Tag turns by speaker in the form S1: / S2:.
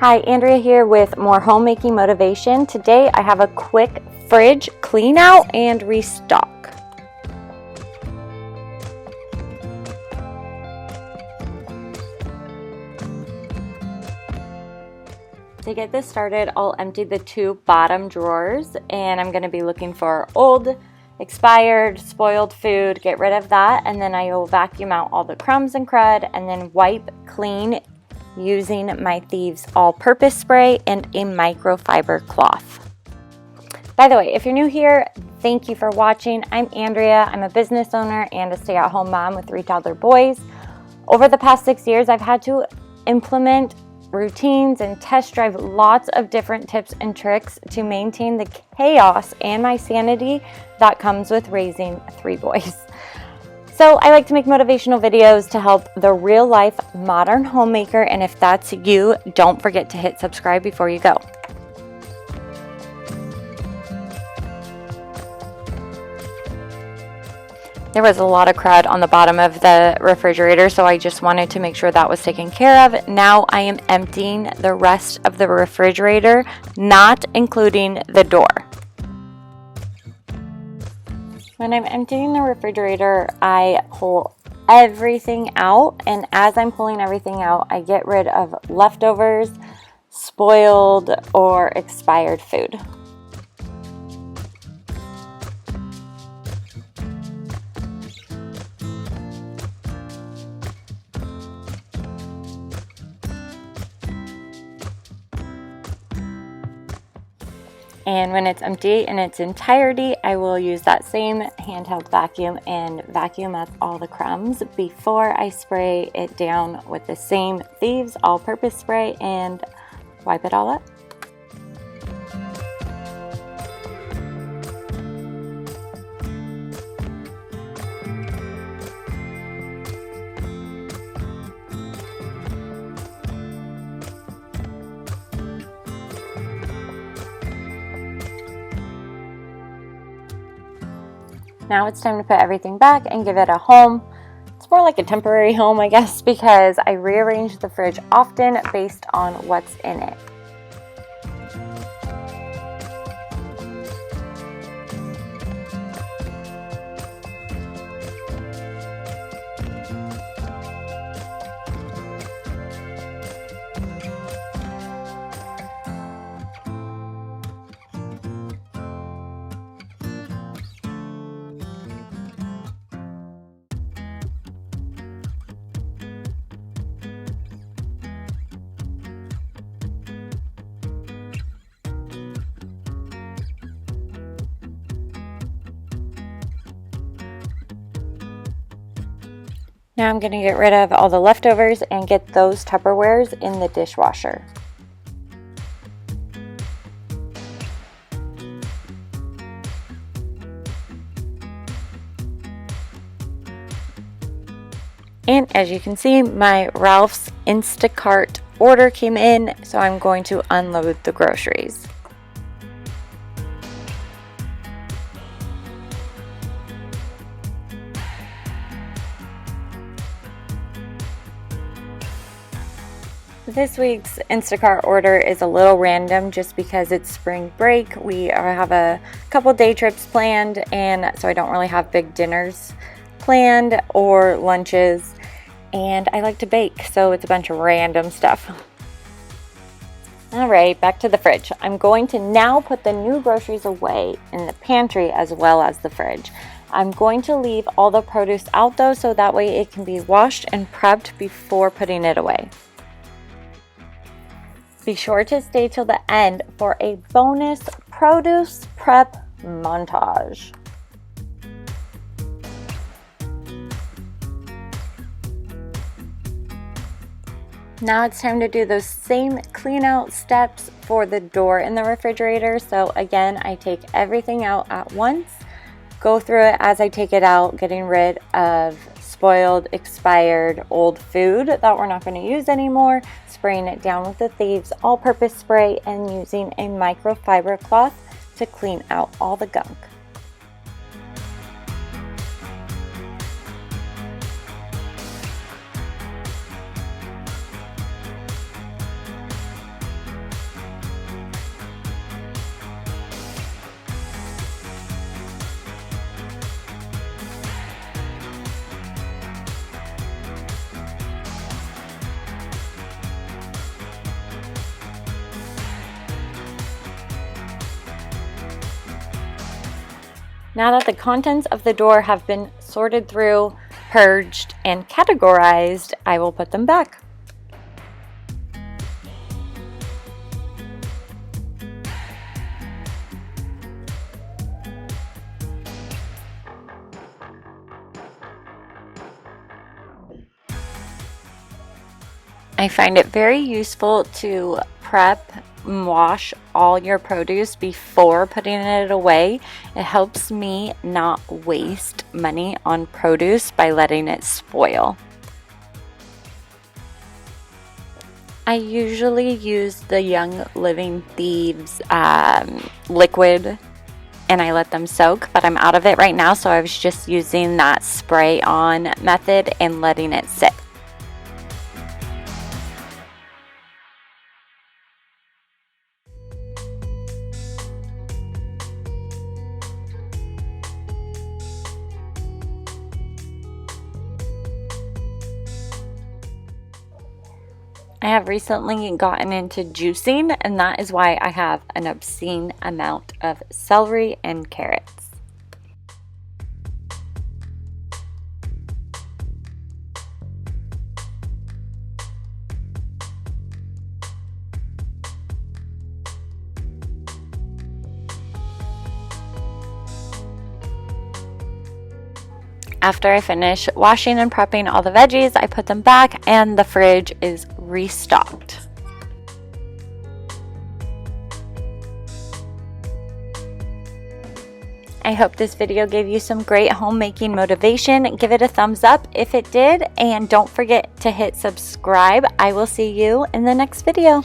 S1: Hi, Andrea here with more homemaking motivation. Today I have a quick fridge clean out and restock. To get this started, I'll empty the two bottom drawers and I'm going to be looking for old, expired, spoiled food, get rid of that, and then I will vacuum out all the crumbs and crud and then wipe clean using my Thieves all-purpose spray and a microfiber cloth. By the way, if you're new here, thank you for watching. I'm Andrea. I'm a business owner and a stay-at-home mom with 3 toddler boys. Over the past 6 years, I've had to implement routines and test drive lots of different tips and tricks to maintain the chaos and my sanity that comes with raising 3 boys. So I like to make motivational videos to help the real life modern homemaker, and if that's you, don't forget to hit subscribe before you go. There was a lot of crud on the bottom of the refrigerator, so I just wanted to make sure that was taken care of. Now I am emptying the rest of the refrigerator, not including the door. When I'm emptying the refrigerator, I pull everything out, and as I'm pulling everything out, I get rid of leftovers, spoiled, or expired food. And when it's empty in its entirety, I will use that same handheld vacuum and vacuum up all the crumbs before I spray it down with the same Thieves all-purpose spray and wipe it all up. Now it's time to put everything back and give it a home. It's more like a temporary home, I guess, because I rearrange the fridge often based on what's in it. Now I'm going to get rid of all the leftovers and get those Tupperwares in the dishwasher. And as you can see, my Ralph's Instacart order came in, so I'm going to unload the groceries. This week's Instacart order is a little random just because it's spring break. We have a couple day trips planned, and so I don't really have big dinners planned or lunches, and I like to bake, so it's a bunch of random stuff. Alright, back to the fridge. I'm going to now put the new groceries away in the pantry as well as the fridge. I'm going to leave all the produce out though, so that way it can be washed and prepped before putting it away. Be sure to stay till the end for a bonus produce prep montage. Now it's time to do those same clean out steps for the door in the refrigerator. So again, I take everything out at once, go through it as I take it out, getting rid of spoiled, expired, old food that we're not going to use anymore, spraying it down with the Thieves all-purpose spray and using a microfiber cloth to clean out all the gunk. Now that the contents of the drawer have been sorted through, purged, and categorized, I will put them back. I find it very useful to prep and wash all your produce before putting it away. It helps me not waste money on produce by letting it spoil. I usually use the Young Living Thieves liquid and I let them soak, but I'm out of it right now, so I was just using that spray on method and letting it sit. I have recently gotten into juicing, and that is why I have an obscene amount of celery and carrots. After I finish washing and prepping all the veggies, I put them back and the fridge is restocked. I hope this video gave you some great homemaking motivation. Give it a thumbs up if it did, and don't forget to hit subscribe. I will see you in the next video.